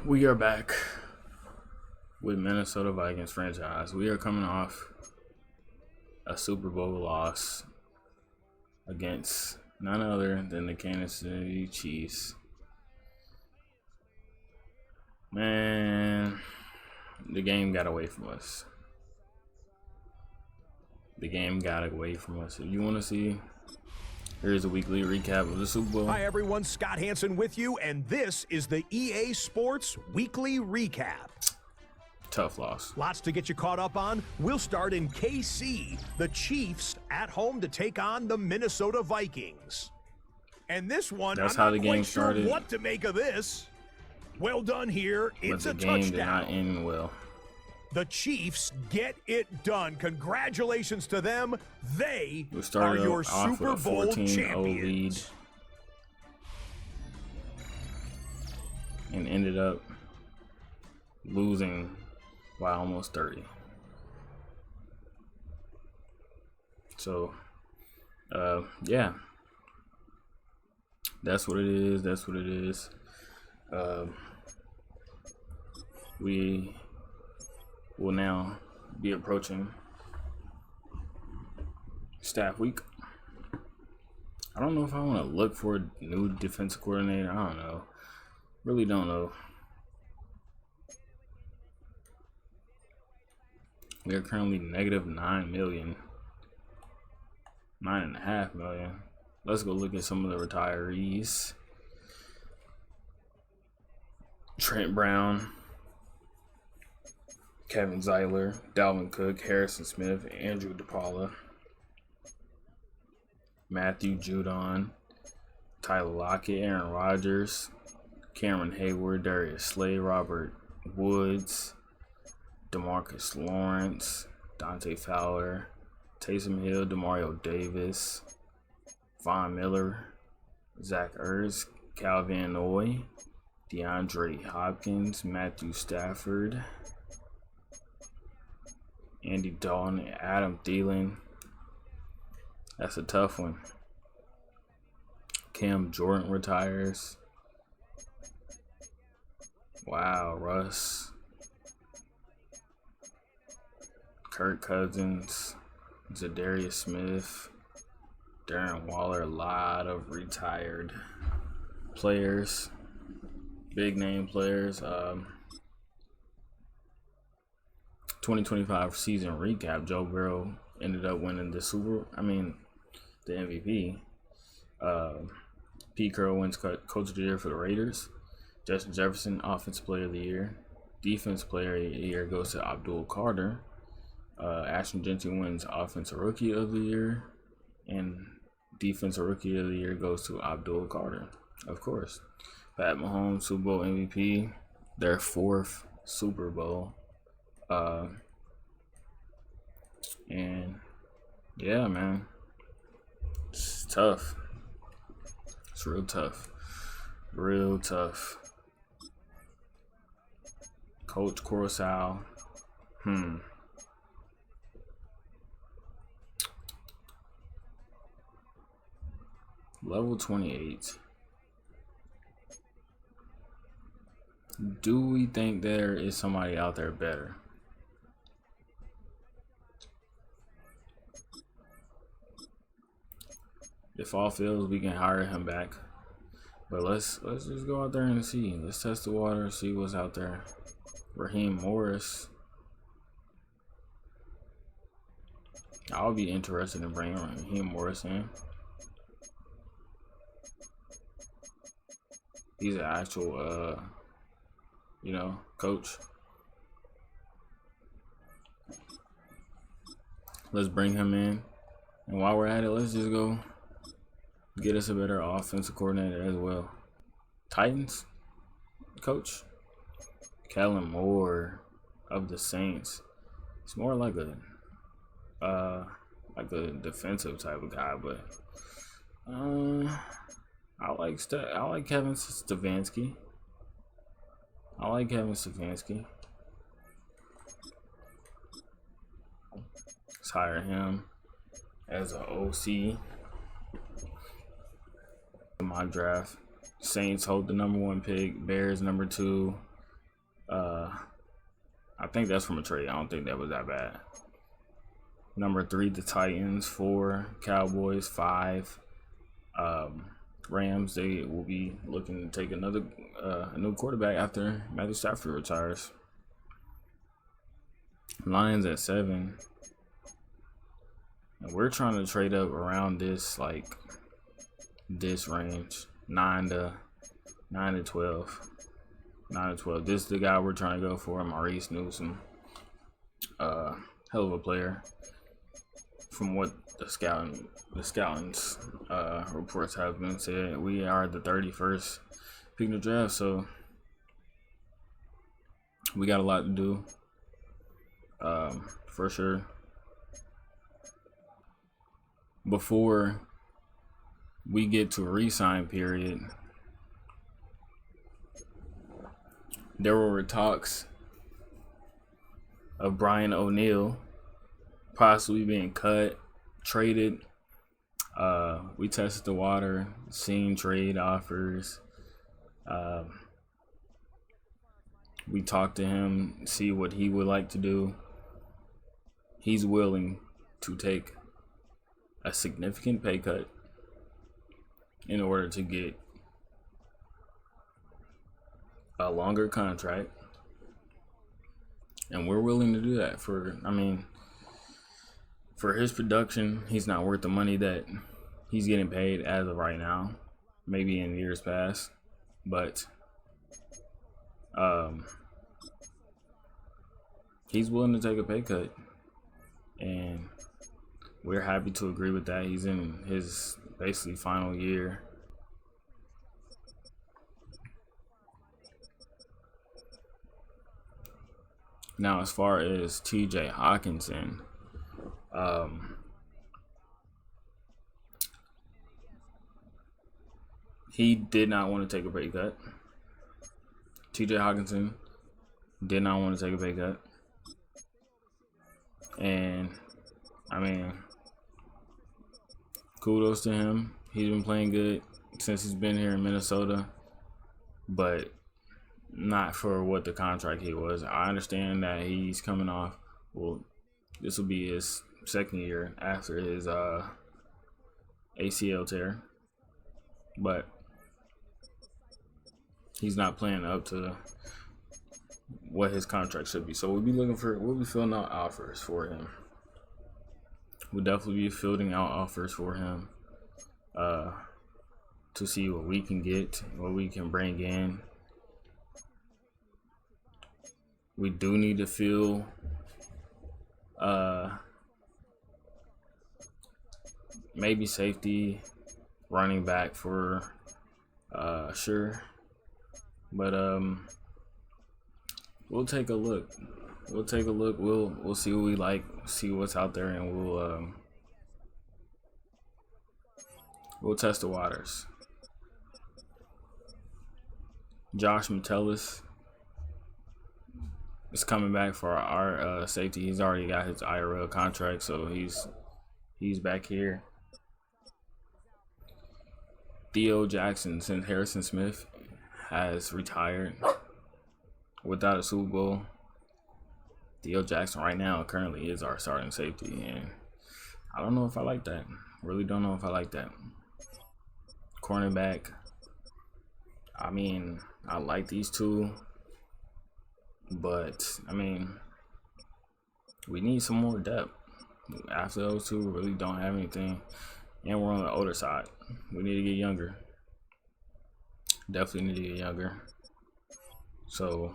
We are back with Minnesota Vikings franchise. We are coming off a Super Bowl loss against none other than the Kansas City Chiefs. Man, the game got away from us. If you want to see, here's a weekly recap of the Super Bowl. Hi everyone, Scott Hansen with you, and this is the EA Sports Weekly Recap. Tough loss. Lots to get you caught up on. We'll start in KC, the Chiefs at home to take on the Minnesota Vikings. And this one, That's I'm how not the game quite sure started. what to make of this. Well done here. It's a But the game touchdown. did not end well. The Chiefs get it done. Congratulations to them. They We are started your off with Super a Bowl 14-0 lead champions. and ended up losing by almost 30. So, yeah, that's what it is. We will now be approaching staff week. I don't know if I want to look for a new defensive coordinator. I don't know. Really don't know. We are currently negative 9 million. 9.5 million. Let's go look at some of the retirees. Trent Brown, Kevin Zeiler, Dalvin Cook, Harrison Smith, Andrew DePaula, Matthew Judon, Tyler Lockett, Aaron Rodgers, Cameron Hayward, Darius Slay, Robert Woods, DeMarcus Lawrence, Dante Fowler, Taysom Hill, Demario Davis, Von Miller, Zach Ertz, Calvin Noy, DeAndre Hopkins, Matthew Stafford, Andy Dalton, Adam Thielen. That's a tough one. Cam Jordan retires. Wow, Russ. Kirk Cousins, Zadarius Smith, Darren Waller. A lot of retired players. Big name players. 2025 season recap. Joe Burrow ended up winning the the MVP. Pete Carroll wins Coach of the Year for the Raiders. Justin Jefferson, Offensive Player of the Year. Defense Player of the Year goes to Abdul Carter. Ashton Jeanty wins Offensive Rookie of the Year. And Defensive Rookie of the Year goes to Abdul Carter, of course. Pat Mahomes, Super Bowl MVP, their 4th Super Bowl. And yeah, man, it's tough. It's real tough. Coach Coruscant. Level 28. Do we think there is somebody out there better? If all fails, we can hire him back. But let's just go out there and see. Let's test the water, see what's out there. Raheem Morris. I'll be interested in bringing Raheem Morris in. He's an actual, coach. Let's bring him in. And while we're at it, let's just go get us a better offensive coordinator as well. Titans coach Kellen Moore of the Saints. It's more like a defensive type of guy, but I like Kevin Stefanski. Let's hire him as an OC. My draft. Saints hold the #1 pick. Bears #2. I think that's from a trade. I don't think that was that bad. Number 3, the Titans. 4, Cowboys. 5, Rams. They will be looking to take another a new quarterback after Matthew Stafford retires. Lions at 7. And we're trying to trade up around this this range, 9 to 12. 9 to 12. This is the guy we're trying to go for, Maurice Newsom. Hell of a player. From what the scouting's reports have been said, we are the 31st pick in the draft, so we got a lot to do, for sure. Before we get to a re-sign period, there were talks of Brian O'Neill possibly being cut, traded. We tested the water, seen trade offers. We talked to him, see what he would like to do. He's willing to take a significant pay cut in order to get a longer contract. And we're willing to do that for his production. He's not worth the money that he's getting paid as of right now, maybe in years past, but he's willing to take a pay cut, and we're happy to agree with that. He's in his basically final year. Now, as far as TJ Hawkinson, he did not want to take a pay cut. TJ Hawkinson did not want to take a pay cut. And, kudos to him. He's been playing good since he's been here in Minnesota, but not for what the contract he was. I understand that he's coming off, this will be his second year after his ACL tear, but he's not playing up to what his contract should be. So we'll be filling out offers for him. We'll definitely be fielding out offers for him to see what we can get, what we can bring in. We do need to fill maybe safety, running back for sure. But we'll take a look. We'll see what we like, see what's out there, and we'll test the waters. Josh Metellus is coming back for our safety. He's already got his IRL contract, so he's back here. Theo Jackson, since Harrison Smith has retired without a Super Bowl, Theo Jackson right now currently is our starting safety, and I don't know if I like that. Really don't know if I like that. Cornerback, I like these two, but we need some more depth. After those two, we really don't have anything, and we're on the older side. We need to get younger. Definitely need to get younger. So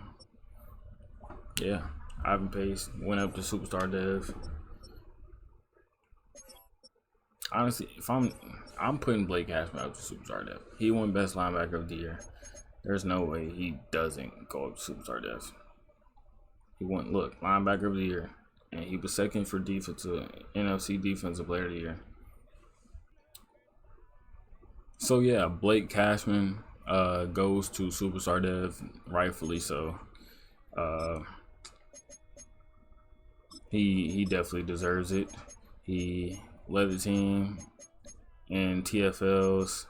yeah, Ivan Pace went up to Superstar Dev. Honestly, if I'm putting Blake Cashman up to Superstar Dev. He won Best Linebacker of the Year. There's no way he doesn't go up to Superstar Dev. He won, Linebacker of the Year, and he was second for NFC Defensive Player of the Year. So yeah, Blake Cashman goes to Superstar Dev, rightfully so. He definitely deserves it. He led the team in TFLs.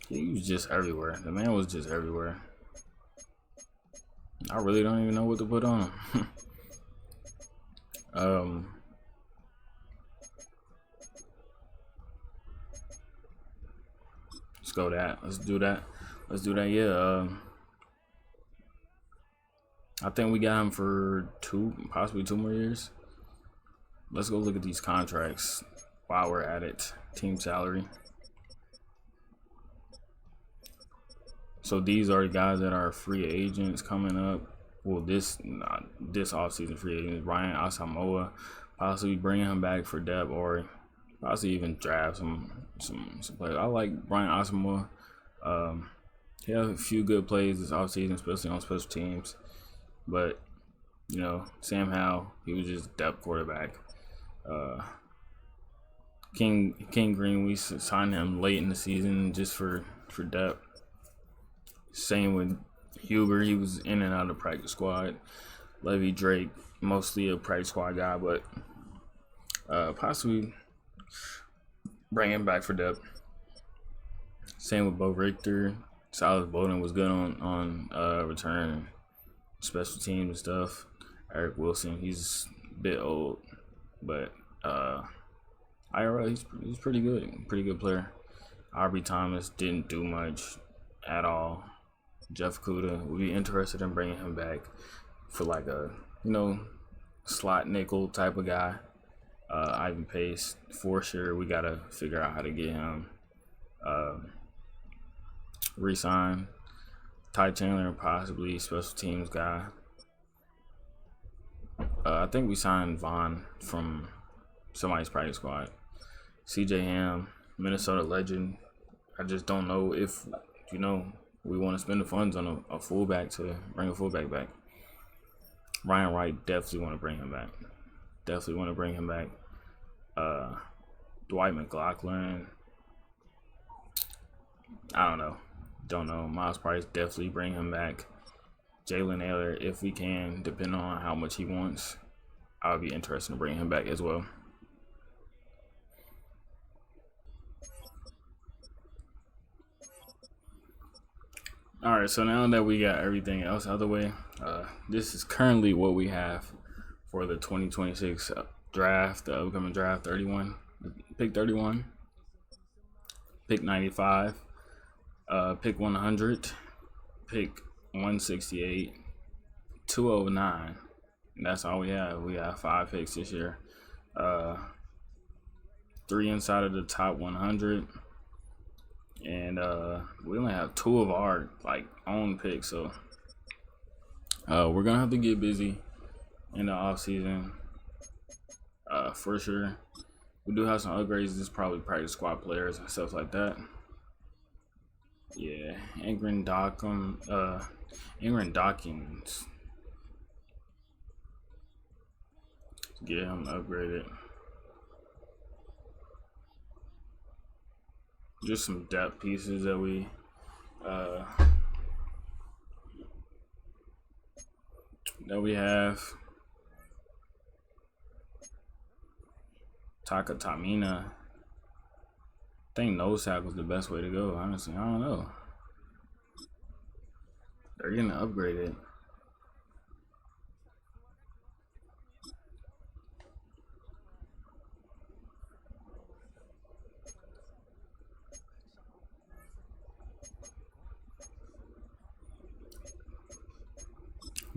He was just everywhere. The man was just everywhere. I really don't even know what to put on him. Let's go that. Let's do that. Let's do that. Yeah. I think we got him for possibly 2 more years. Let's go look at these contracts while we're at it. Team salary. So these are the guys that are free agents coming up. Well, this offseason free agents. Ryan Asamoah, possibly bringing him back for depth, or possibly even draft some players. I like Brian Asamoah. He had a few good plays this offseason, especially on special teams. But you know, Sam Howell, he was just depth quarterback. King Green, we signed him late in the season just for depth. Same with Huber, he was in and out of the practice squad. Levy Drake, mostly a practice squad guy, but possibly bring him back for depth. Same with Bo Richter. Silas Bowden was good on return, special teams and stuff. Eric Wilson, he's a bit old, but IRL, he's pretty good player. Aubrey Thomas didn't do much at all. Jeff Kuda, would be interested in bringing him back for like a, slot nickel type of guy. Ivan Pace, for sure, we gotta figure out how to get him re-sign. Ty Chandler, possibly special teams guy. I think we signed Vaughn from somebody's practice squad. CJ Ham, Minnesota legend. I just don't know if, we want to spend the funds on a fullback to bring a fullback back. Ryan Wright, definitely want to bring him back. Dwight McLaughlin, I don't know. Miles Price, definitely bring him back. Jalen Naylor, if we can, depending on how much he wants, I would be interested in bringing him back as well. All right, so now that we got everything else out of the way, this is currently what we have for the 2026 draft, the upcoming draft. 31, pick 31, pick 95, pick 100, pick 168, 209. That's all we have. We have 5 picks this year. 3 inside of the top 100. And we only have 2 of our own picks, so we're gonna have to get busy in the off season for sure. We do have some upgrades. This is probably practice squad players and stuff like that. Yeah, Ingrid Dawkins. Get him upgraded. Just some depth pieces that we have. Taka Tamina. I think nose tackle is the best way to go, honestly. I don't know. They're getting upgraded.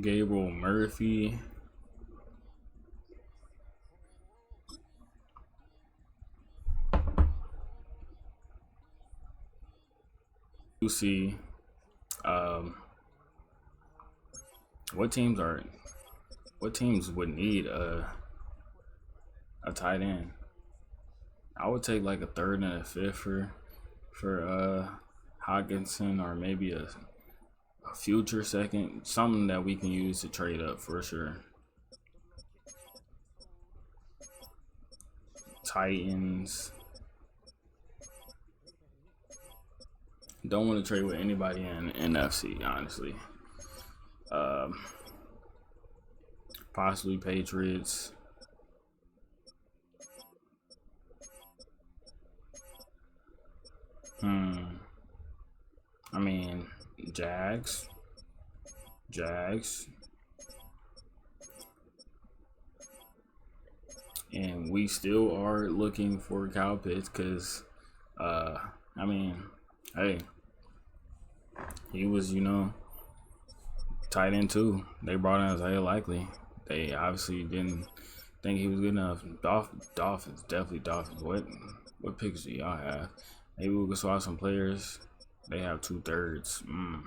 Gabriel Murphy. Lucy. What teams would need a tight end? I would take like a 3rd and a 5th for Hawkinson, or maybe a future 2nd, something that we can use to trade up for sure. Titans. Don't want to trade with anybody in NFC, honestly. Possibly Patriots. I mean, Jags. Jags. And we still are looking for Kyle Pitts because, I mean, hey, he was, tight end too. They brought in Isaiah Likely. They obviously didn't think he was good enough. Dolphins, definitely Dolphins. What picks do y'all have? Maybe we can swap some players. They have 2/3.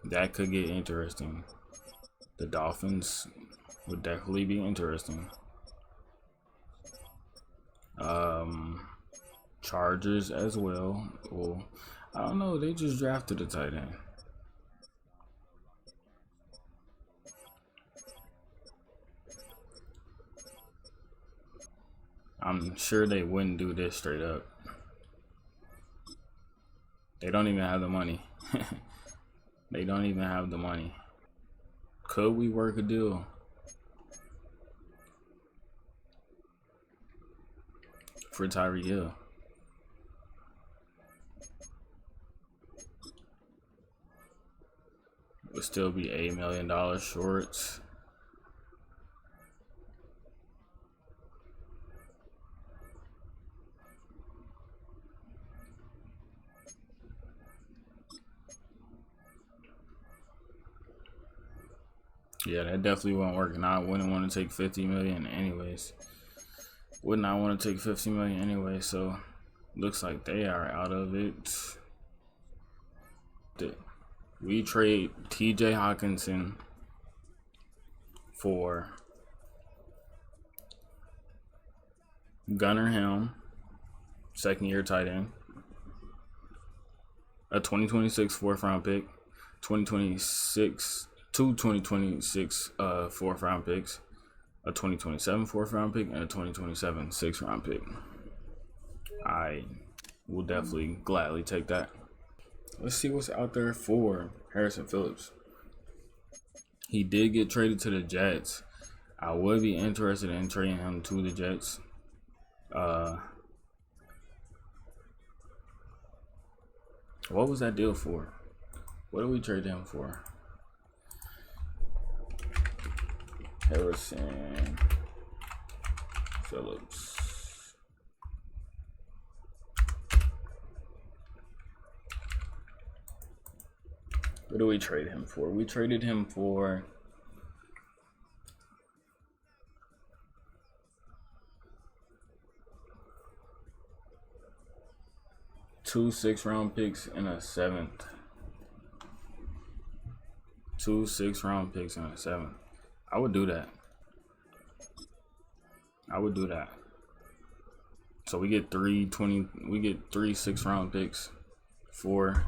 That could get interesting. The Dolphins would definitely be interesting. Chargers as well. Well, I don't know. They just drafted a tight end. I'm sure they wouldn't do this straight up. They don't even have the money. They don't even have the money. Could we work a deal? For Tariq Hill. Would still be $8 million short. Yeah, that definitely won't work, and I wouldn't want to take 50 million anyways. Would not want to take 50 million anyway, so looks like they are out of it. We trade TJ Hawkinson for Gunnar Helm, second-year tight end, a 2026 fourth-round pick, 2026 fourth-round picks, a 2027 fourth-round pick, and a 2027 sixth-round pick. I will definitely gladly take that. Let's see what's out there for Harrison Phillips. He did get traded to the Jets. I would be interested in trading him to the Jets. What was that deal for? What did we trade him for? Harrison Phillips. What do we trade him for? We traded him for two sixth-round picks and a seventh. 2 6th-round picks and a seventh. I would do that. I would do that. So we get three 6th-round picks for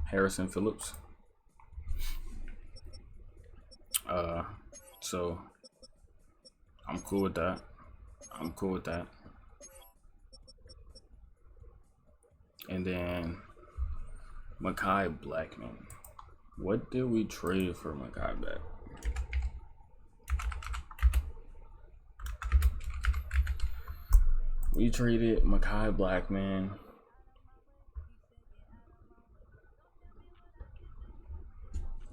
Harrison Phillips. So I'm cool with that. I'm cool with that. And then Mekhi Blackman. What did we trade for Mekhi Blackman? We traded Mekhi Blackman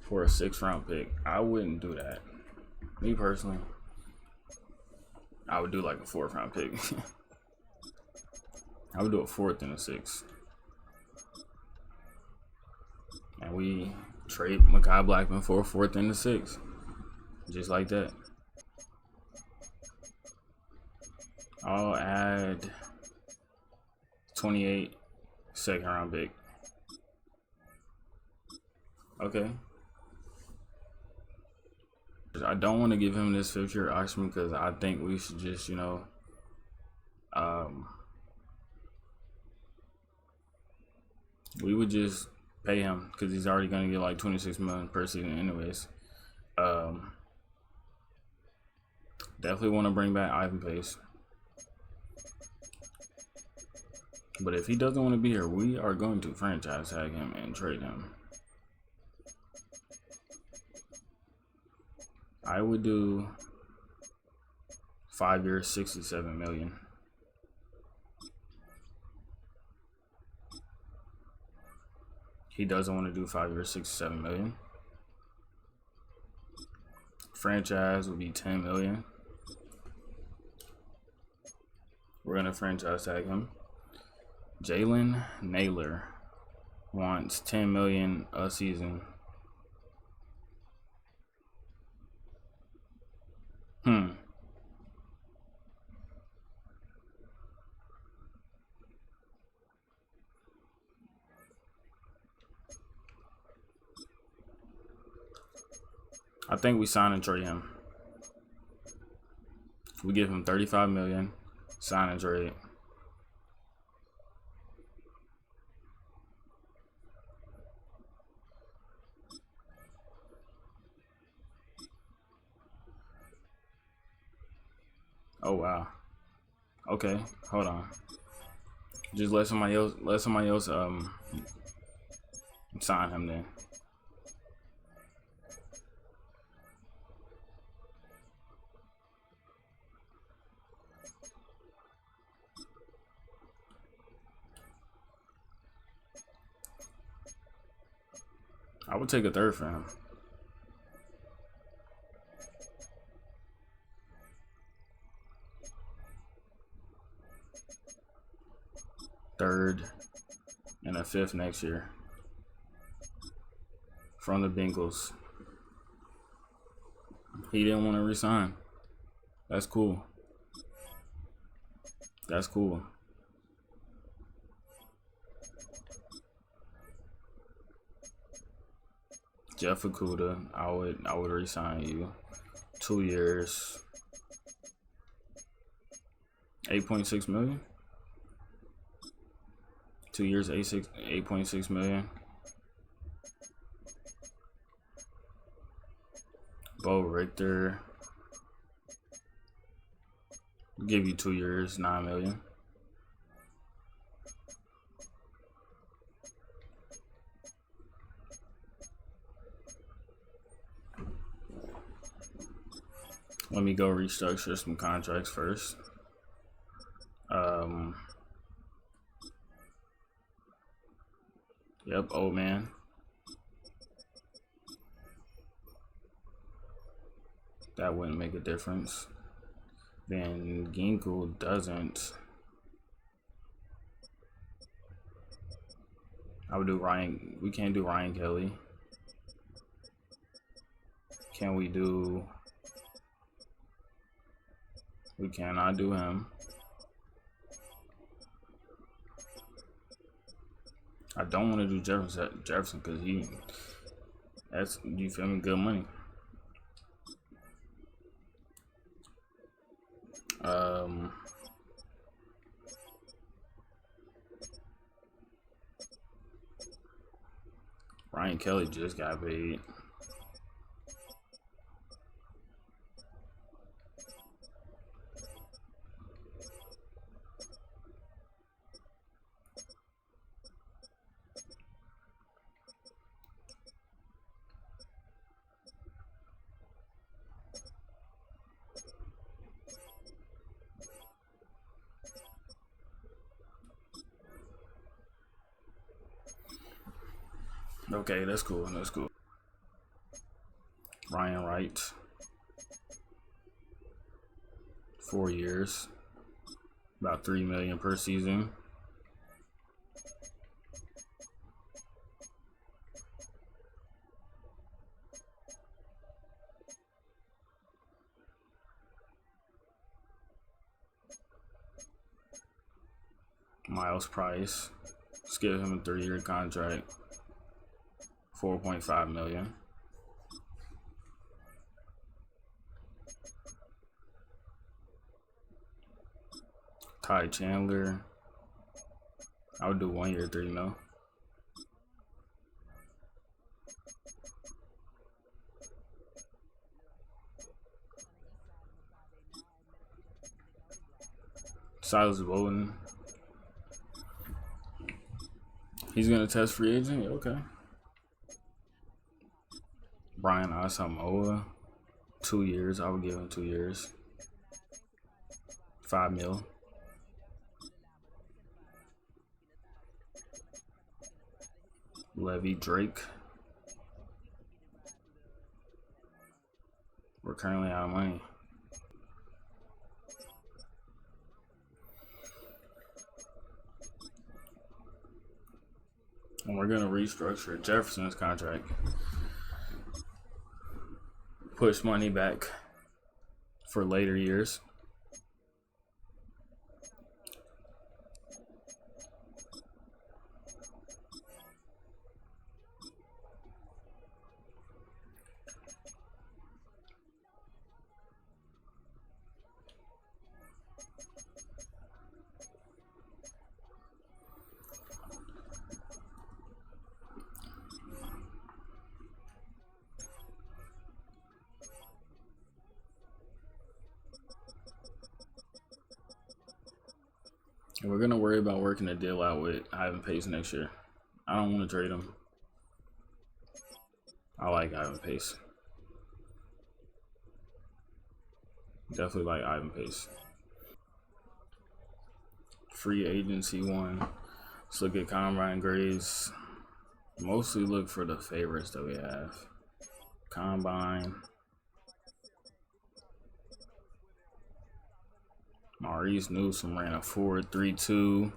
for a 6th-round pick. I wouldn't do that. Me personally, I would do like a 4th-round pick. I would do a 4th and a 6th. And we trade Mekhi Blackman for a 4th and a 6th. Just like that. I'll add 28 2nd-round pick. Okay. I don't want to give him this 5th-year option because I think we should just, we would just pay him because he's already going to get like 26 million per season anyways. Definitely want to bring back Ivan Pace. But if he doesn't want to be here, we are going to franchise tag him and trade him. I would do 5 years, 67 million. He doesn't want to do 5 years, 67 million. Franchise would be 10 million. We're gonna franchise tag him. Jalen Naylor wants 10 million a season. I think we sign and trade him. We give him 35 million, sign and trade. Oh wow. Okay, hold on. Just let somebody else sign him then. I would take a third for him. Third and a fifth next year from the Bengals. He didn't want to resign. That's cool. That's cool. Jeff Okuda, I would resign you. 2 years, 8.6 million. 2 years, 8.6 million. Bo Richter, give you 2 years, 9 million. Let me go restructure some contracts first. Yep, old man. That wouldn't make a difference. Then Ginkle doesn't. I would do Ryan. We can't do Ryan Kelly. Can we do? We cannot do him. I don't want to do Jefferson because that's, you feel me, good money. Ryan Kelly just got paid. Okay, that's cool. That's cool. Ryan Wright, 4 years, about 3 million per season. Miles Price, let's give him a 3-year contract. 4.5 million. Ty Chandler, I would do 1 year, 3 mil. Silas Woolen, he's gonna test free agent. Okay. Brian Asamoah, 2 years. I would give him 2 years. 5 mil. Levy Drake. We're currently out of money. And we're going to restructure Jefferson's contract. Push money back for later years. And we're going to worry about working a deal out with Ivan Pace next year. I don't want to trade him. I like Ivan Pace. Definitely like Ivan Pace. Free agency one. Let's look at combine grades. Mostly look for the favorites that we have. Combine. Maurice Newsom ran a 4.32.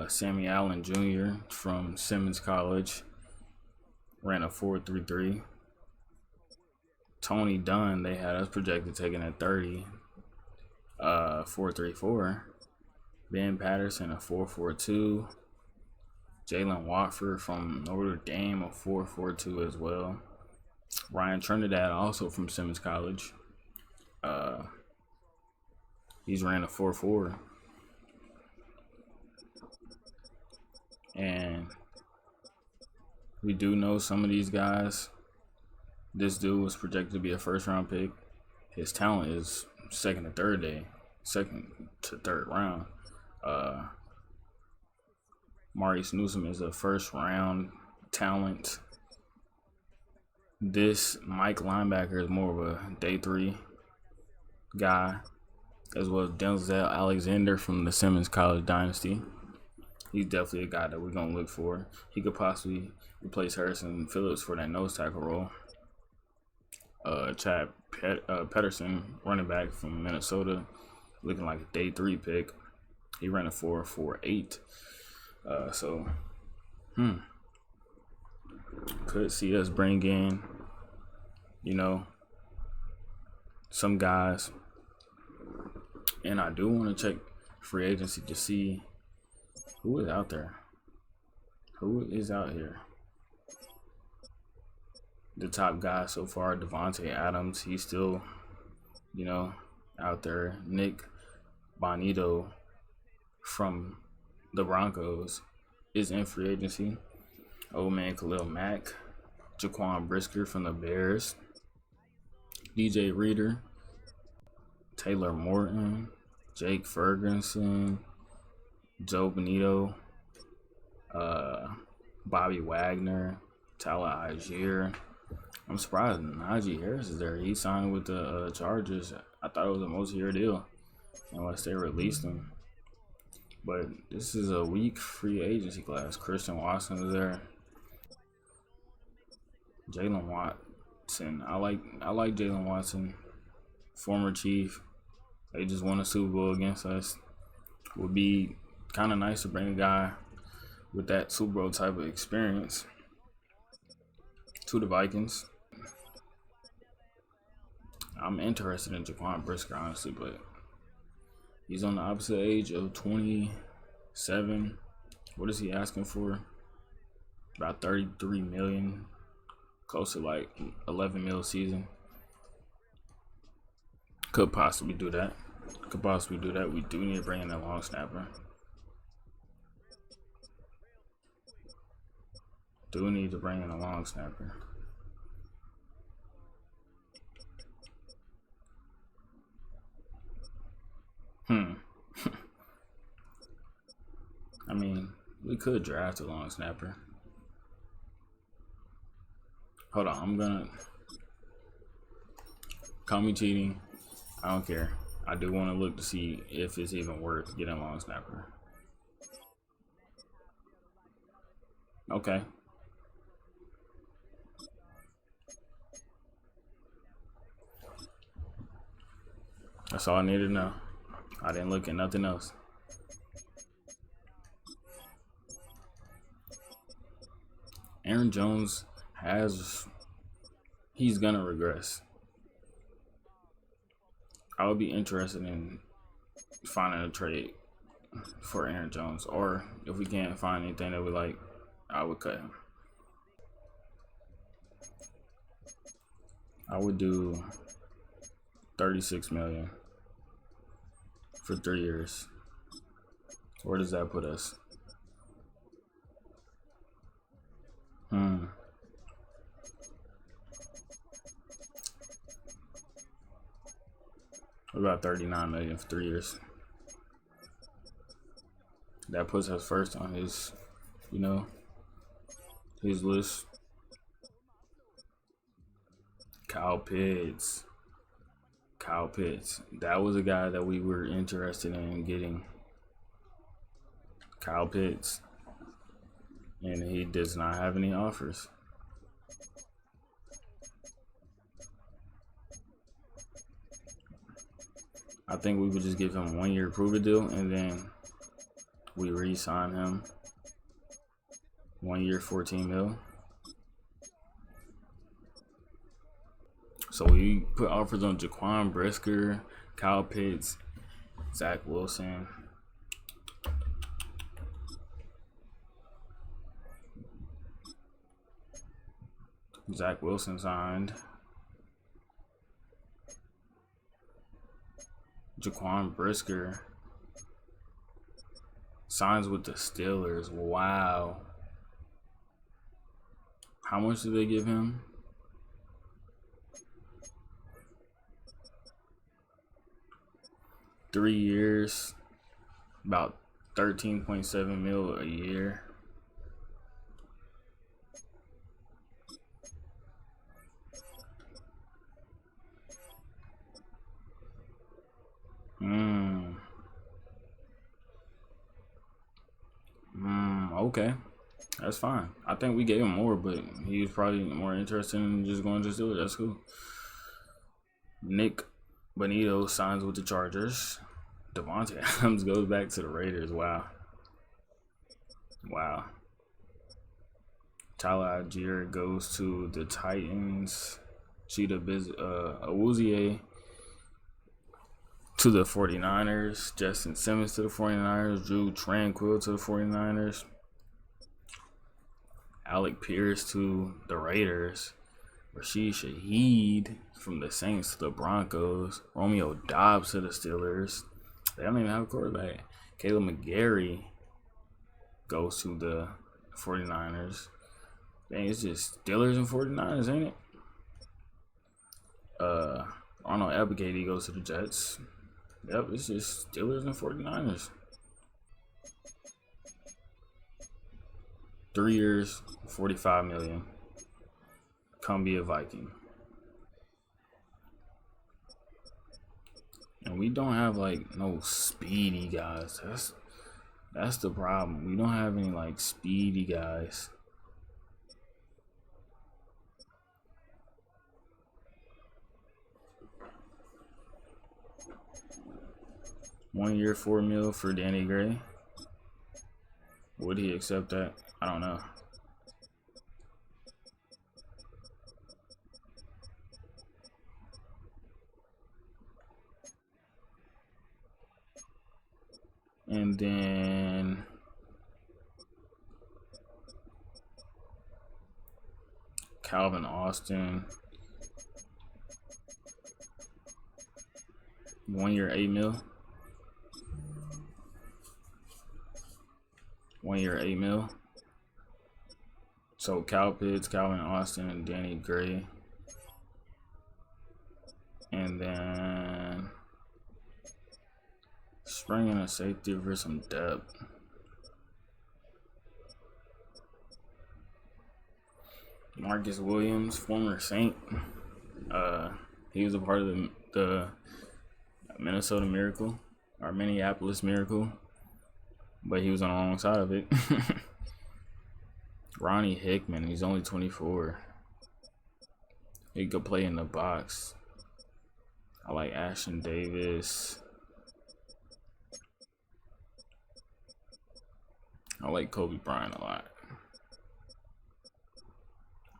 Sammy Allen Jr. from Simmons College ran a 4.33. Tony Dunn, they had us projected taking at 30. 4.34. Ben Patterson, a 4.42. Jalen Watford from Notre Dame, a 4.42 as well. Ryan Trinidad, also from Simmons College. He's ran a 4.4. And we do know some of these guys. This dude was projected to be a first-round pick. His talent is second to third round. Maurice Newsom is a first-round talent. This Mike linebacker is more of a day 3 guy, as well as Denzel Alexander from the Simmons College dynasty. He's definitely a guy that we're going to look for. He could possibly replace Harrison Phillips for that nose tackle role. Chad Pedersen, running back from Minnesota, looking like a day 3 pick. He ran a 4.48. Could see us bring in, some guys. And I do want to check free agency to see who is out there. Who is out here? The top guy so far, Devontae Adams, he's still, out there. Nick Bonito from the Broncos is in free agency. Old man Khalil Mack, Jaquan Brisker from the Bears, DJ Reader, Taylor Morton, Jake Ferguson, Joe Bonito, Bobby Wagner, Tyler Algier. I'm surprised Najee Harris is there. He signed with the Chargers. I thought it was a multi-year deal unless they released him. But this is a weak free agency class. Christian Watson is there. Jalen Watson. I like Jalen Watson. Former Chief. They just won a Super Bowl against us. Would be kind of nice to bring a guy with that Super Bowl type of experience to the Vikings. I'm interested in Jaquan Brisker, honestly, but he's on the opposite age of 27. What is he asking for? About $33 million, close to like 11 mil season. Could possibly do that. We do need to bring in a long snapper. I mean, we could draft a long snapper. Hold on, I'm gonna call me cheating. I don't care. I do want to look to see if it's even worth getting a long snapper. Okay. That's all I needed to know. I didn't look at nothing else. Aaron Jones he's gonna regress. I would be interested in finding a trade for Aaron Jones, or if we can't find anything that we like, I would cut him. I would do 36 million for 3 years. Where does that put us? About 39 million for 3 years. That puts us first on his, his list. Kyle Pitts. That was a guy that we were interested in getting. Kyle Pitts. And he does not have any offers. I think we would just give him 1 year prove it deal, and then we re-sign him. 1 year, 14 mil. So we put offers on Jaquan Brisker, Kyle Pitts, Zach Wilson. Zach Wilson signed. Jaquan Brisker signs with the Steelers. Wow. How much did they give him? Three years, about 13.7 mil a year. Okay. That's fine. I think we gave him more, but he was probably more interested in just going to Steelers. That's cool. Nick Bonito signs with the Chargers. Devontae Adams goes back to the Raiders. Wow. Tyler Algier goes to the Titans. Cheetah Awuzie to the 49ers. Justin Simmons to the 49ers. Drew Tranquill to the 49ers. Alec Pierce to the Raiders. Rashid Shaheed from the Saints to the Broncos. Romeo Doubs to the Steelers. They don't even have a quarterback. Caleb McGarry goes to the 49ers. Dang, it's just Steelers and 49ers, ain't it? Arnold Ebiketie goes to the Jets. Yep, it's just Steelers and 49ers. 3 years, 45 million. Come be a Viking. And we don't have like no speedy guys. That's the problem. We don't have any like speedy guys. One year, 4 mil for Danny Gray. Would he accept that? I don't know. And then Calvin Austin. 1 year, 8 mil. 1 year, 8 mil. So Cal Pitts, Calvin Austin, and Danny Gray. And then spring in a safety for some depth. Marcus Williams, former Saint. He was a part of the Minnesota Miracle, or Minneapolis Miracle, but he was on the wrong side of it. Ronnie Hickman, he's only 24. He could play in the box. I like Ashton Davis. I like Kobe Bryant a lot.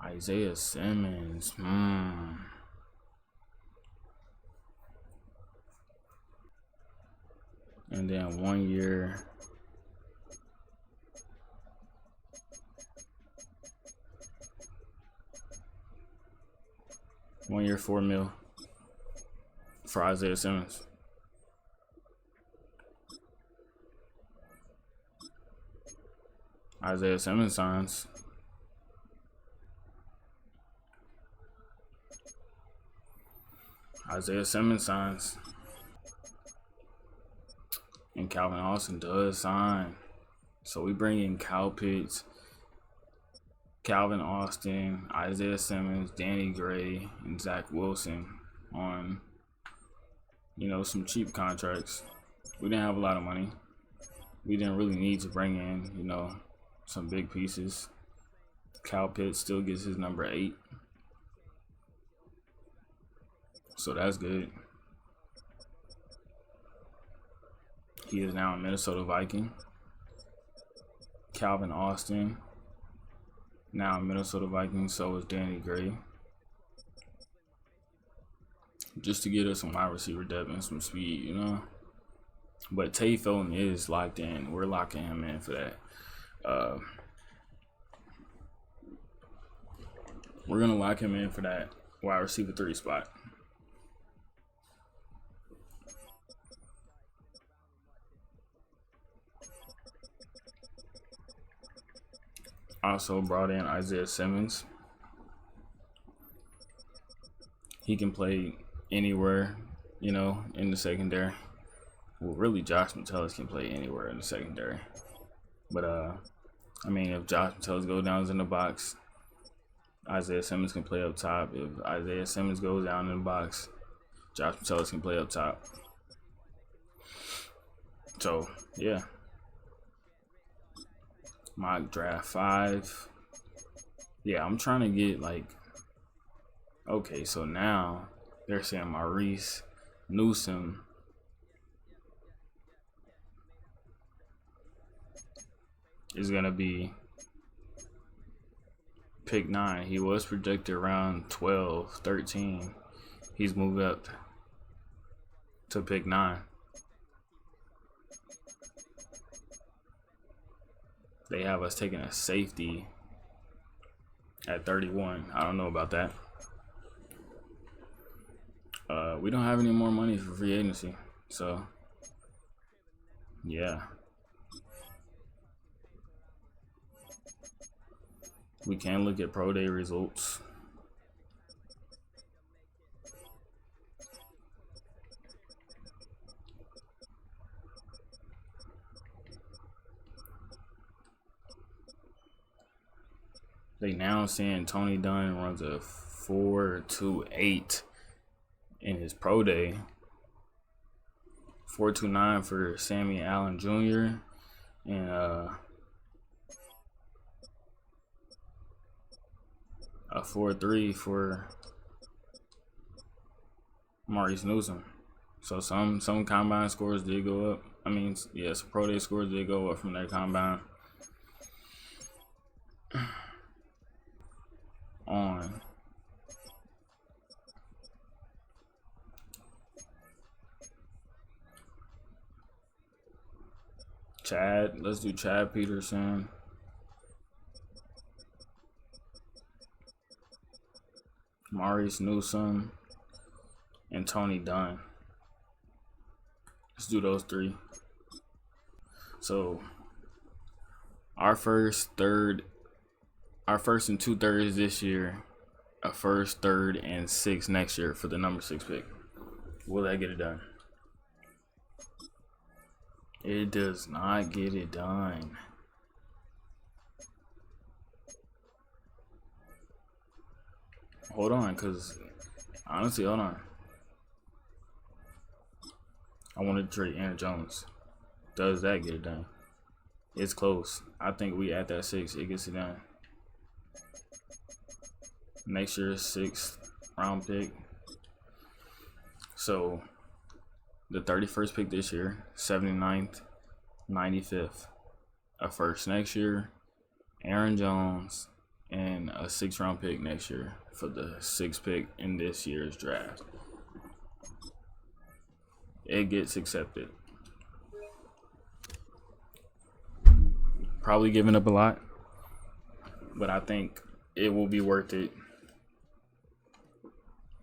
Isaiah Simmons. And then 1 year. $1 year, $4 million for Isaiah Simmons. Isaiah Simmons signs. Isaiah Simmons signs. And Calvin Austin does sign. So we bring in Kyle Pitts, Calvin Austin, Isaiah Simmons, Danny Gray, and Zach Wilson on, you know, some cheap contracts. We didn't have a lot of money. We didn't really need to bring in, you know, some big pieces. Kyle Pitts still gets his number 8. So that's good. He is now a Minnesota Viking. Calvin Austin, now a Minnesota Viking. So is Danny Gray. Just to get us some wide receiver depth and some speed, you know. But Tay Felton is locked in. We're locking him in for that. We're going to lock him in for that wide receiver 3 spot. Also brought in Isaiah Simmons. He can play anywhere, you know, in the secondary. Well, really, Josh Metellus can play anywhere in the secondary. But, I mean, if Josh Metellus goes down in the box, Isaiah Simmons can play up top. If Isaiah Simmons goes down in the box, Josh Metellus can play up top. So, yeah. Mock draft 5. Yeah, I'm trying to get, like, okay, so now they're saying Maurice Newsom is going to be pick 9. He was projected around 12, 13. He's moved up to pick 9. They have us taking a safety at 31. I don't know about that. We don't have any more money for free agency. So, yeah. We can look at pro day results. They now saying Tony Dunn runs a 4.28 in his pro day. 4.29 for Sammy Allen Jr. and a 4.3 for Maurice Newsom. So some combine scores did go up. I mean, yes, pro day scores did go up from their combine. On Chad, let's do Chad Peterson. Maurice Newsom and Tony Dunn. Let's do those 3. So our first and 2/3 this year, a first, 3rd, and 6th next year for the number 6 pick. Will that get it done? It does not get it done. Hold on, because honestly, hold on. I want to trade Aaron Jones. Does that get it done? It's close. I think we at that 6, it gets it done. next year's 6th round pick. So the 31st pick this year, 79th, 95th, a first next year, Aaron Jones, and a 6th round pick next year for the 6th pick in this year's draft. It gets accepted. Probably giving up a lot, but I think it will be worth it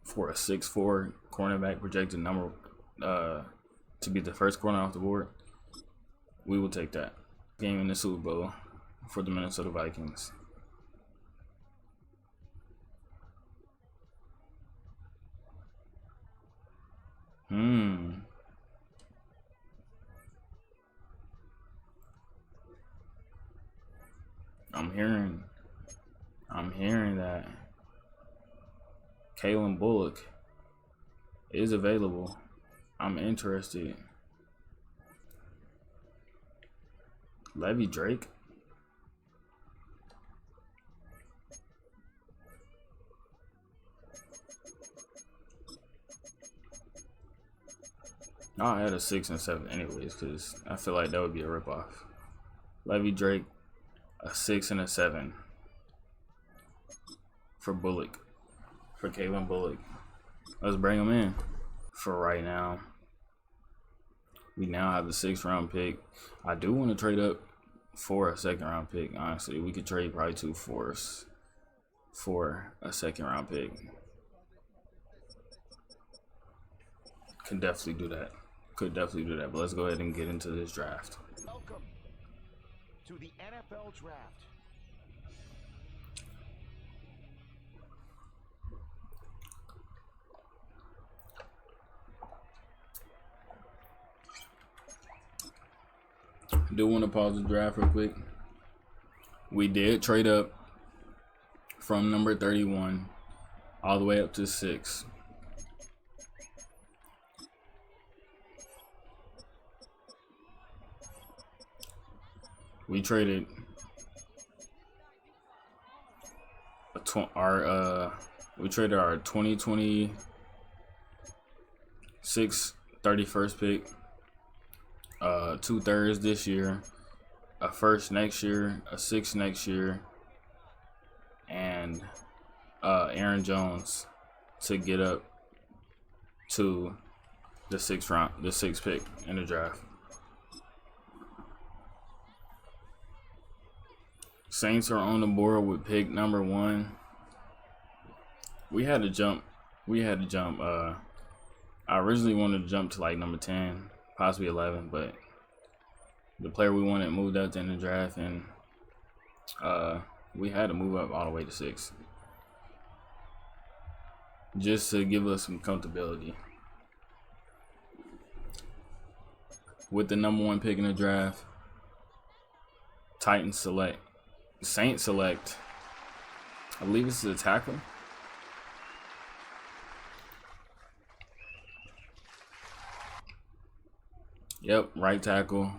for a 6'4" cornerback projected number to be the first corner off the board. We will take that. Game in the Super Bowl for the Minnesota Vikings. I'm hearing that Kalen Bullock is available. I'm interested. Levy Drake? No, I had a 6 and 7 anyways, because I feel like that would be a ripoff. Levy Drake, a 6 and a 7 for Bullock, for Kalen Bullock. Let's bring him in. For right now, we now have the 6th round pick. I do want to trade up for a 2nd round pick. Honestly, we could trade probably 2 fourths for a 2nd round pick. Could definitely do that. But let's go ahead and get into this draft. Welcome to the NFL Draft. Do want to pause the draft real quick. We did trade up from number 31 all the way up to 6. We traded our 2026 31st pick, 2/3 this year, a 1st next year, a 6th next year, and Aaron Jones to get up to the 6th pick in the draft. Saints are on the board with pick number 1. We had to jump. I originally wanted to jump to like number 10, possibly 11, but the player we wanted moved up in the draft, and we had to move up all the way to 6 just to give us some comfortability. With the number 1 pick in the draft, Saints select, I believe this is a tackle. Yep, right tackle,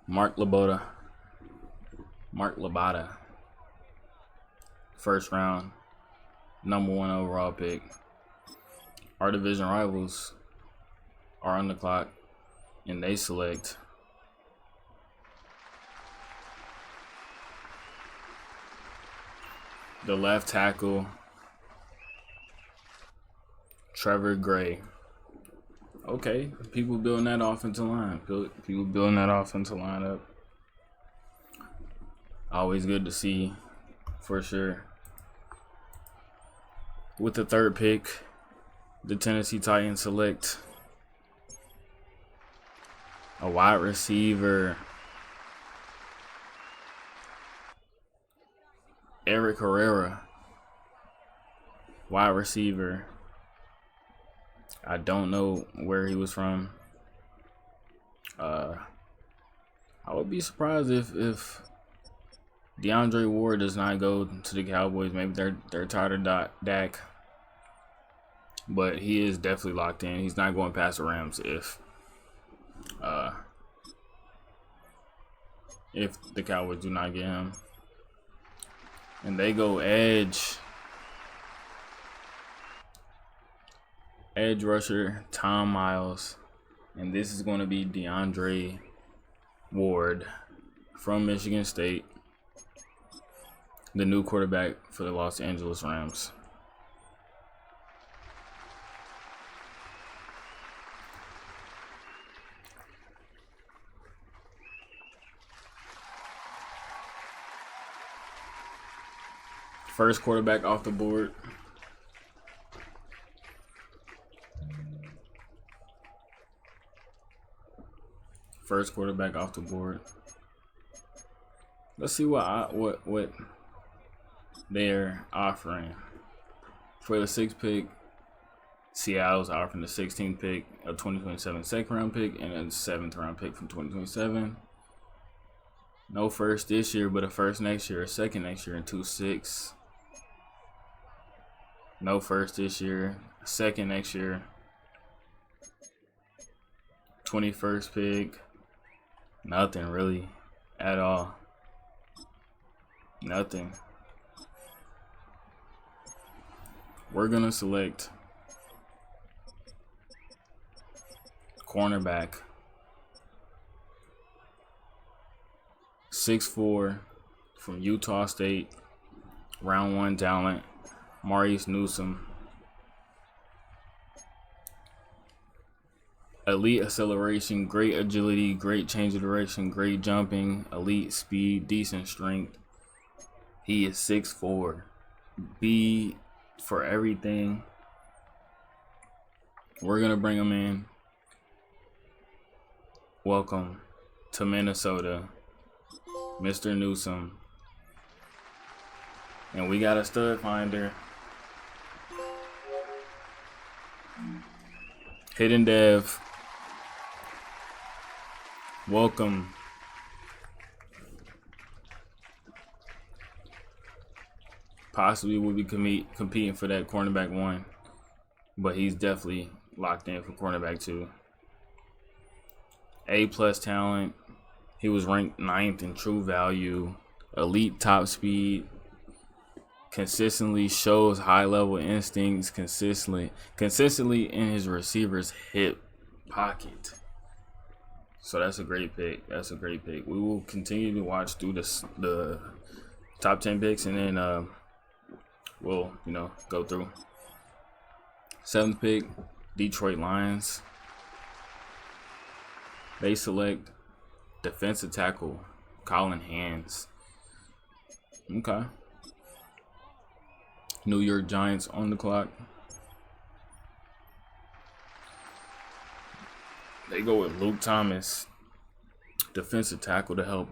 Mark Labota. 1st round, number 1 overall pick. Our division rivals are on the clock, and they select the left tackle, Trevor Gray. Okay, people building that offensive line. People building that offensive line up. Always good to see, for sure. With the 3rd pick, the Tennessee Titans select a wide receiver, Eric Herrera, wide receiver. I don't know where he was from. I would be surprised if DeAndre Ward does not go to the Cowboys. Maybe they're tired of Dak. But he is definitely locked in. He's not going past the Rams if the Cowboys do not get him. And they go edge. edge rusher Tom Miles, and this is going to be DeAndre Ward from Michigan State, the new quarterback for the Los Angeles Rams. First quarterback off the board. First quarterback off the board. Let's see what they're offering. For the 6th pick, Seattle's offering the 16th pick, a 2027 second round pick, and a 7th round pick from 2027. No first this year, but a first next year, a second next year, and 2-6. No first this year, a second next year, 21st pick. Nothing really at all. Nothing. We're gonna select cornerback, 6'4", from Utah State, round 1 talent, Maurice Newsom. Elite acceleration, great agility, great change of direction, great jumping, elite speed, decent strength. He is 6'4". B for everything. We're going to bring him in. Welcome to Minnesota, Mr. Newsom. And we got a stud finder. Hidden Dev. Welcome. Possibly will be competing for that cornerback 1, but he's definitely locked in for cornerback 2. A+ talent. He was ranked 9th in true value. Elite top speed. Consistently shows high level instincts. Consistently in his receiver's hip pocket. So that's a great pick. That's a great pick. We will continue to watch through the top 10 picks, and then we'll go through. 7th pick, Detroit Lions. They select defensive tackle Colin Hands. Okay. New York Giants on the clock. They go with Luke Thomas, defensive tackle, to help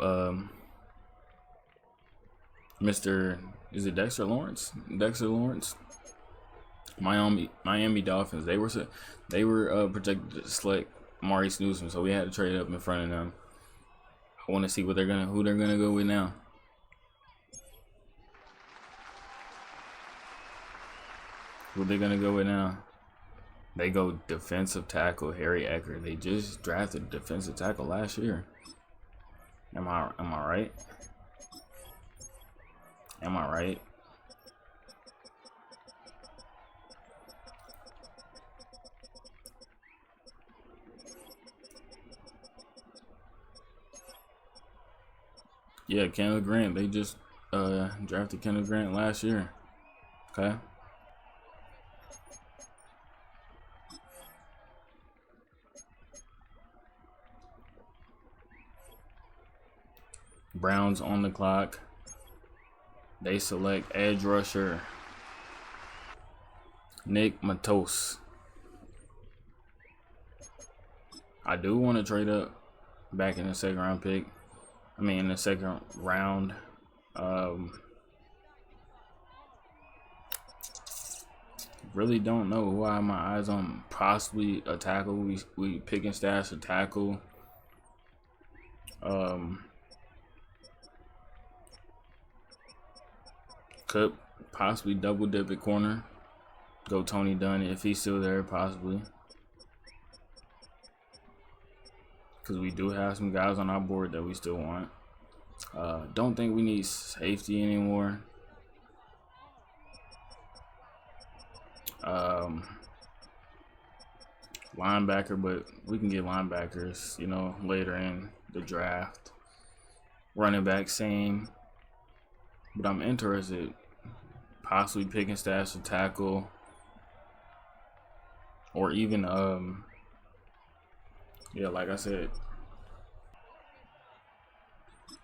is it Dexter Lawrence? Miami Dolphins. They were projected to select Maurice Newsom, so we had to trade up in front of them. I want to see who they're gonna go with now. Who they gonna go with now? They go defensive tackle Harry Ecker. They just drafted a defensive tackle last year. Am I right? Am I right? Yeah, Kenneth Grant. They just drafted Kenneth Grant last year. Okay. Browns on the clock. They select edge rusher Nick Matos. I do want to trade up back in the second round pick. In the second round. Really don't know who I have my eyes on. Possibly a tackle. We pick and stash a tackle. Could possibly double dip at corner. Go Tony Dunn if he's still there, possibly. Because we do have some guys on our board that we still want. Don't think we need safety anymore. linebacker, but we can get linebackers, you know, later in the draft. Running back, same. But I'm interested, possibly picking stats to tackle, or even, yeah, like I said,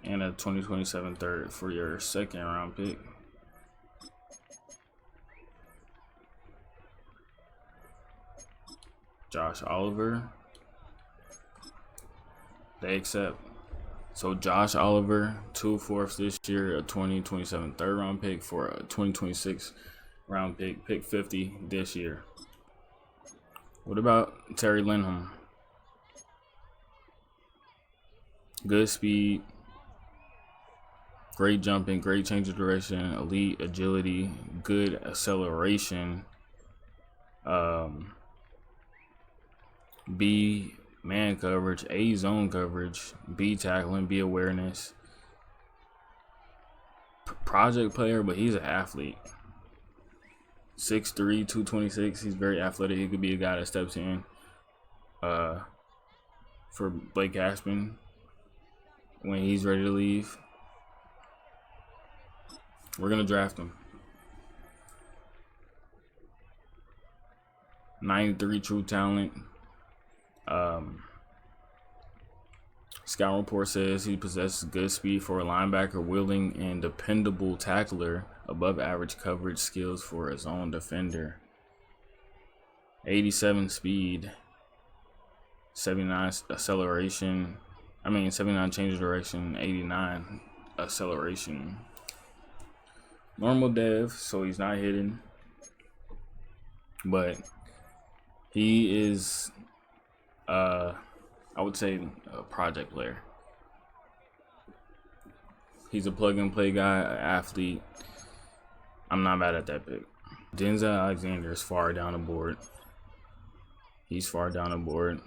and a 2027 third for your second round pick. Josh Oliver, they accept. So Josh Oliver, 2/4 this year, a 2027 third round pick for a 2026 round pick, pick 50 this year. What about Terry Lindholm? Good speed, great jumping, great change of direction, elite agility, good acceleration. B man coverage, A zone coverage, B tackling, B awareness. Project player, but he's an athlete. 6'3", 226. He's very athletic. He could be a guy that steps in for Blake Aspen when he's ready to leave. We're gonna draft him. 93 true talent. Scout report says he possesses good speed for a linebacker, willing and dependable tackler, above average coverage skills for a zone defender. 87 speed, 79 acceleration. 79 change of direction, 89 acceleration. Normal dev, so he's not hidden, but he is I would say a project player. He's a plug and play guy, an athlete. I'm not mad at that pick. Denzel Alexander is far down the board. He's far down the board.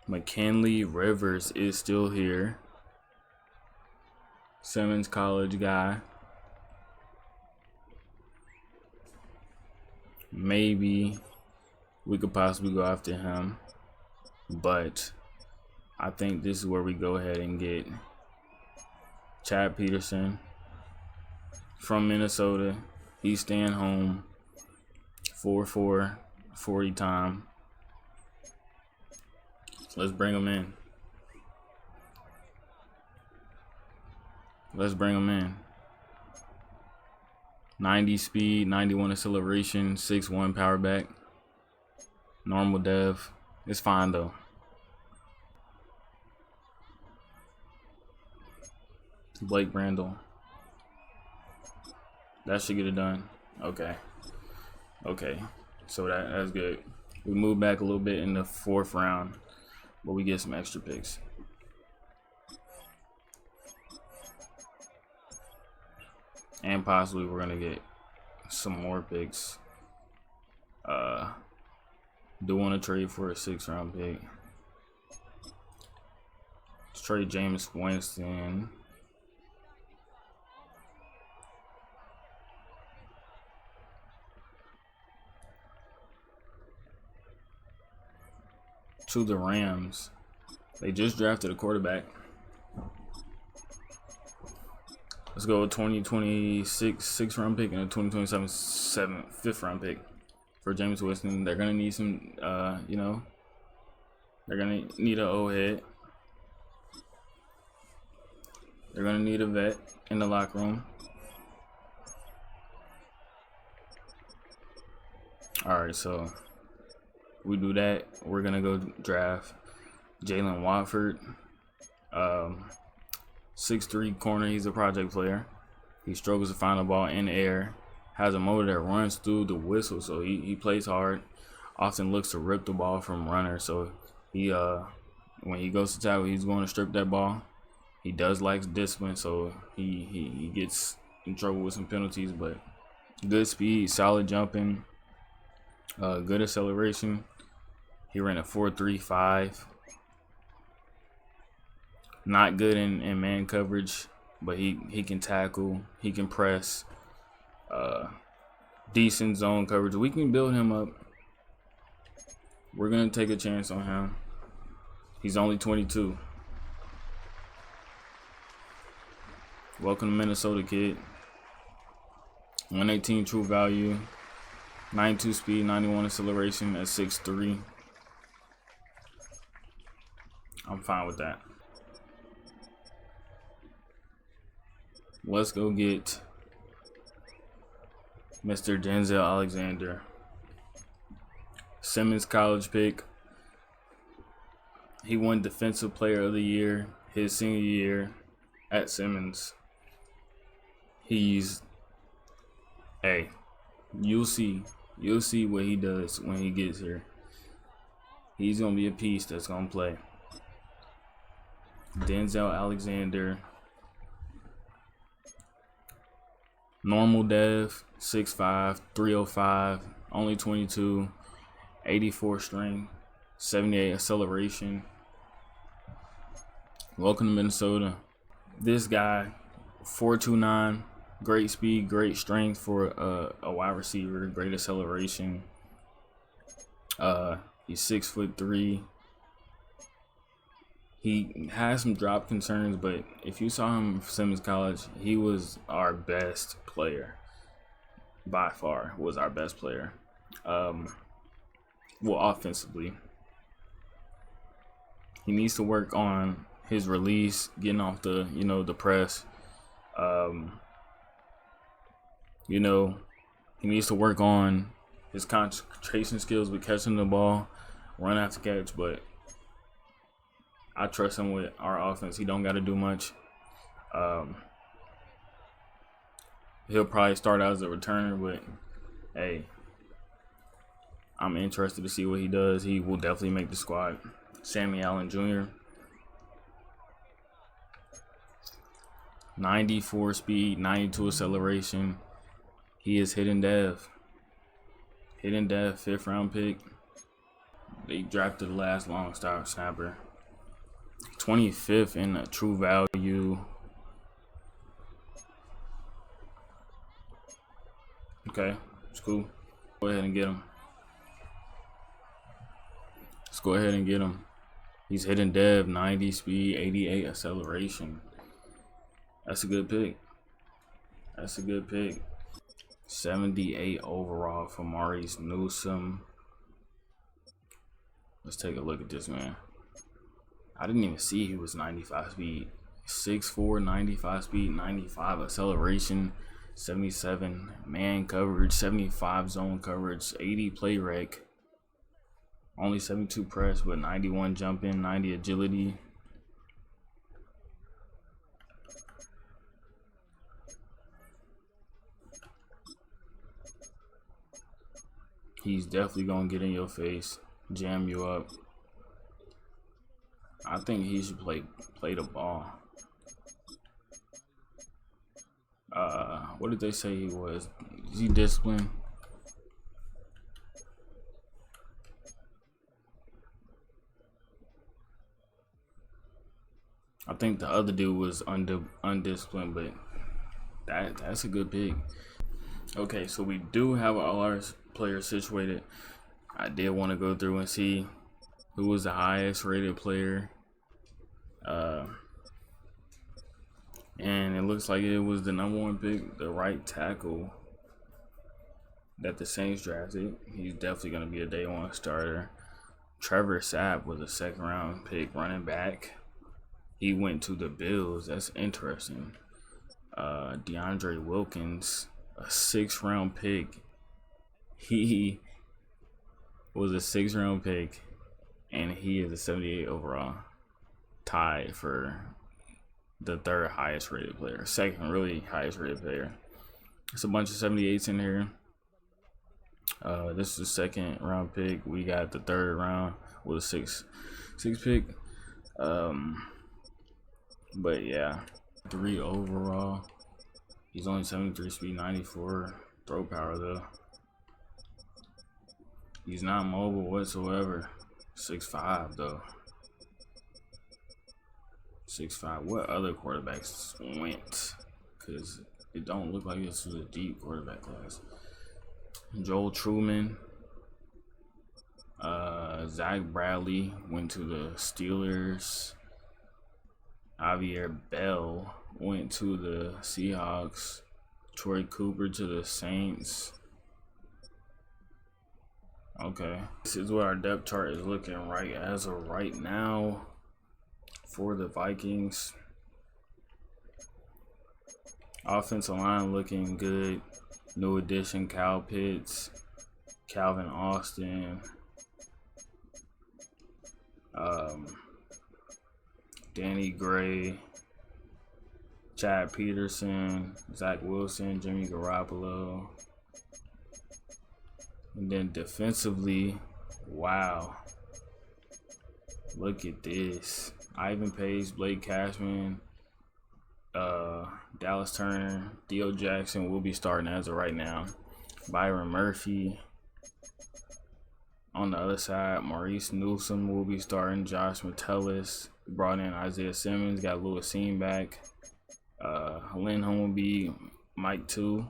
McKinley Rivers is still here. Simmons College guy. Maybe we could possibly go after him, but I think this is where we go ahead and get Chad Peterson from Minnesota. He's staying home. 4.4 40 time. Let's bring him in. Let's bring him in. 90 speed, 91 acceleration, 6'1" power back. Normal dev. It's fine though. Blake Brandel. That should get it done. Okay. So that's good. We move back a little bit in the 4th round, but we get some extra picks. And possibly we're gonna get some more picks. Do want to trade for a 6th round pick. Let's trade Jameis Winston. To the Rams. They just drafted a quarterback. Let's go with 2026 6th round pick and a 2027 5th round pick for Jameis Winston. They're gonna need some, they're gonna need an old head. They're gonna need a vet in the locker room. All right, so we do that. We're gonna go draft Jalen Watford. 6'3" corner. He's a project player. He struggles to find the ball in the air. Has a motor that runs through the whistle, so he plays hard. Often looks to rip the ball from runners. So he when he goes to tackle, he's going to strip that ball. He does like discipline, so he gets in trouble with some penalties. But good speed, solid jumping, good acceleration. He ran a 4.35. Not good in man coverage, but he can tackle, he can press, decent zone coverage. We can build him up. We're gonna take a chance on him. He's only 22. Welcome to Minnesota, kid. 118 true value, 92 speed, 91 acceleration at 6'3". I'm fine with that. Let's go get Mr. Denzel Alexander. Simmons college pick. He won Defensive Player of the Year his senior year at Simmons. Hey, you'll see what he does when he gets here. He's gonna be a piece that's gonna play. Denzel Alexander. Normal dev, 6'5", 305, only 22, 84 strength, 78 acceleration. Welcome to Minnesota. This guy, 4'29", great speed, great strength for a wide receiver, great acceleration. He's 6'3". He has some drop concerns, but if you saw him in Simmons College, he was our best player. By far, was our best player. Well, offensively. He needs to work on his release, getting off the, the press. He needs to work on his concentration skills with catching the ball, run after catch, but I trust him with our offense. He don't got to do much. He'll probably start out as a returner, but hey, I'm interested to see what he does. He will definitely make the squad. Sammy Allen Jr. 94 speed, 92 acceleration. He is hidden dev. Hidden dev, 5th round pick. They drafted the last long snapper. 25th in a true value. Okay, it's cool. Go ahead and get him. Let's go ahead and get him. He's hidden dev, 90 speed, 88 acceleration. That's a good pick. That's a good pick. 78 overall for Maurice Newsom. Let's take a look at this man. I didn't even see he was 95 speed. 6'4", 95 speed, 95 acceleration, 77 man coverage, 75 zone coverage, 80 play rec. Only 72 press, but 91 jump in, 90 agility. He's definitely gonna get in your face, jam you up. I think he should play the ball. What did they say he was? Is he disciplined? I think the other dude was undisciplined, but that's a good pick. Okay, so we do have all our players situated. I did want to go through and see who was the highest rated player. And it looks like it was the #1 pick, the right tackle that the Saints drafted. He's definitely going to be a day one starter. Trevor Sapp was a 2nd round pick, running back. He went to the Bills. That's interesting. DeAndre Wilkins, a 6th round pick. He was a 6th round pick, and he is a 78 overall. Tied for the 3rd highest rated player. 2nd really highest rated player. It's a bunch of 78s in here. This is the 2nd round pick. We got the 3rd round with a 6 pick. But yeah, 3 overall. He's only 73 speed, 94 throw power though. He's not mobile whatsoever. 6'5" though. 6'5". What other quarterbacks went? Because it don't look like this was a deep quarterback class. Joel Truman. Zach Bradley went to the Steelers. Javier Bell went to the Seahawks. Troy Cooper to the Saints. Okay, this is what our depth chart is looking right as of right now for the Vikings. Offensive line looking good. New addition: Kyle Pitts, Calvin Austin, Danny Gray, Chad Peterson, Zach Wilson, Jimmy Garoppolo. And then defensively, wow. Look at this. Ivan Pace, Blake Cashman, Dallas Turner, Theo Jackson will be starting as of right now. Byron Murphy. On the other side, Maurice Newsom will be starting. Josh Metellus. Brought in Isaiah Simmons. Got Lewis Seen back. Lindholm will be Mike 2.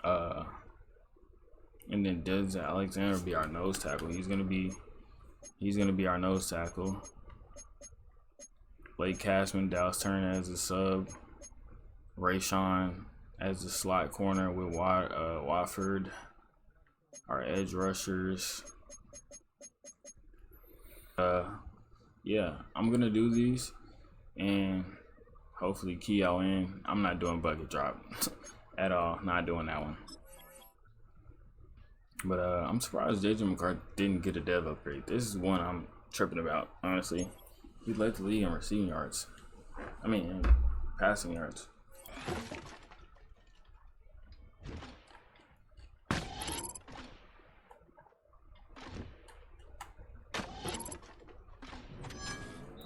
And then Des Alexander will be our nose tackle. He's gonna be our nose tackle. Blake Cashman, Dallas Turner as a sub. Rayshawn as the slot corner with Wofford. Our edge rushers. Yeah, I'm gonna do these and hopefully key y'all in. I'm not doing bucket drop at all. Not doing that one. But I'm surprised JJ McCarthy didn't get a dev upgrade. This is one I'm tripping about, honestly. He led the league in receiving yards. I mean, in passing yards.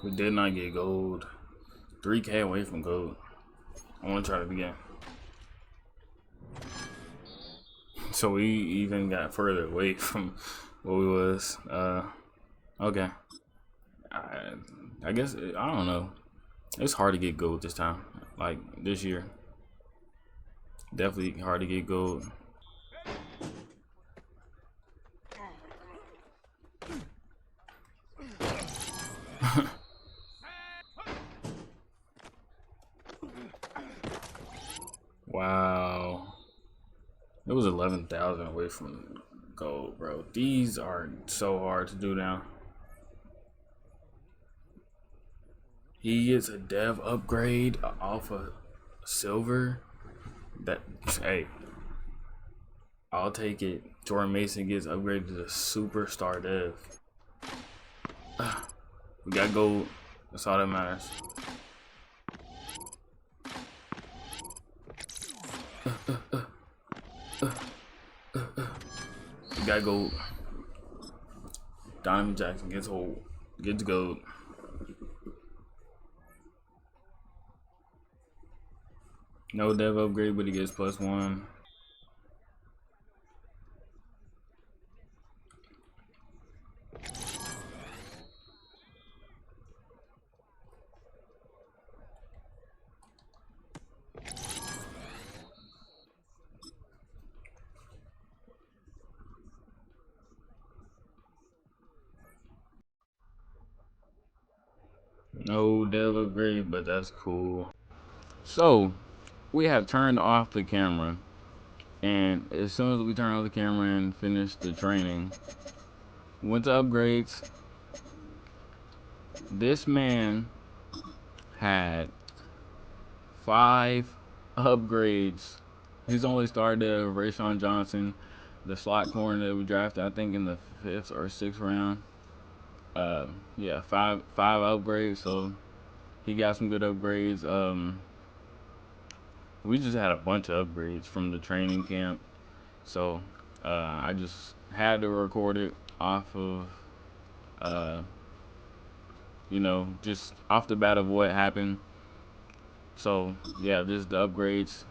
We did not get gold. 3K away from gold. I want to try it again. So we even got further away from what we was. Okay. I guess, I don't know. It's hard to get gold this time. Like this year. Definitely hard to get gold. Wow. It was 11,000 away from gold, bro. These are so hard to do now. He gets a dev upgrade off of silver. That, hey, I'll take it. Jordan Mason gets upgraded to the superstar dev. We got gold. That's all that matters. We got gold. Donovan Jackson gets gold. No dev upgrade, but he gets +1. No dev upgrade, but that's cool. So we have turned off the camera, and as soon as we turned off the camera and finished the training, went to upgrades. This man had 5 upgrades. He's only started Rayshawn Johnson, the slot corner that we drafted, I think in the 5th or 6th round. Yeah, five upgrades. So he got some good upgrades. We just had a bunch of upgrades from the training camp, so I just had to record it off of, just off the bat of what happened. So yeah, this is the upgrades.